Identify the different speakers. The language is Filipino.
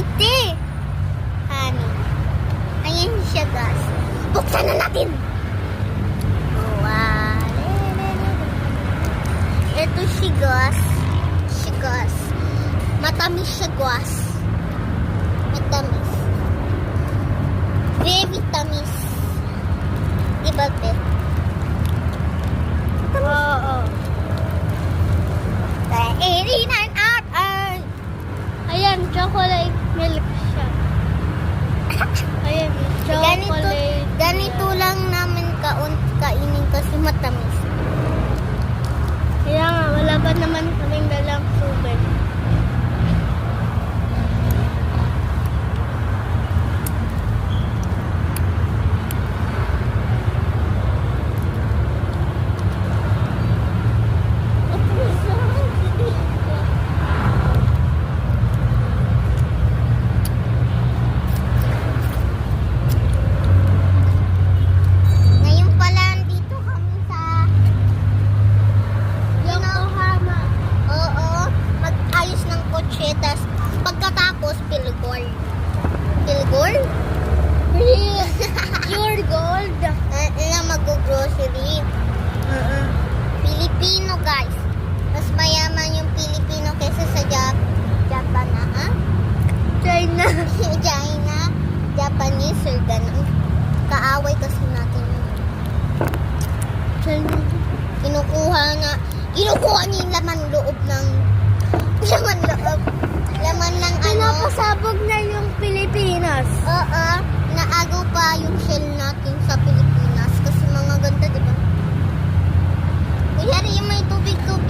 Speaker 1: Ite. Honey. Ayan siya, guys. Buksan na natin. Wow. Ito si Gus. Matamis siya, Gus. Matamis. Very tamis. Diba, Pet?
Speaker 2: Oo.
Speaker 1: 89 out.
Speaker 2: Ayan, chocolate milk siya. Ayan, chocolate.
Speaker 1: Ganito lang namin kainin kasi matamis.
Speaker 2: Kaya nga, wala pa naman kaming dalang tubig.
Speaker 1: Ngayon pala, dito kami sa
Speaker 2: Yokohama.
Speaker 1: Oo, mag-ayos ng kotse, tas pagkatapos, Pilgor. Pilgor?
Speaker 2: Pure gold.
Speaker 1: Mag-grocery. Pilipino, guys. Mas mayaman yung Pilipino kaysa sa Japan,
Speaker 2: China.
Speaker 1: China, Japanese, or ganun. Kaaway kasi natin yun.
Speaker 2: China.
Speaker 1: Kinukuha niya yung laman loob ng laman ng
Speaker 2: Pinapasabog na yung Pilipinas.
Speaker 1: Oo, naagaw pa yung shell natin sa Pilipinas kasi mga ganda, di ba? Kunyari yung may tubig-tubig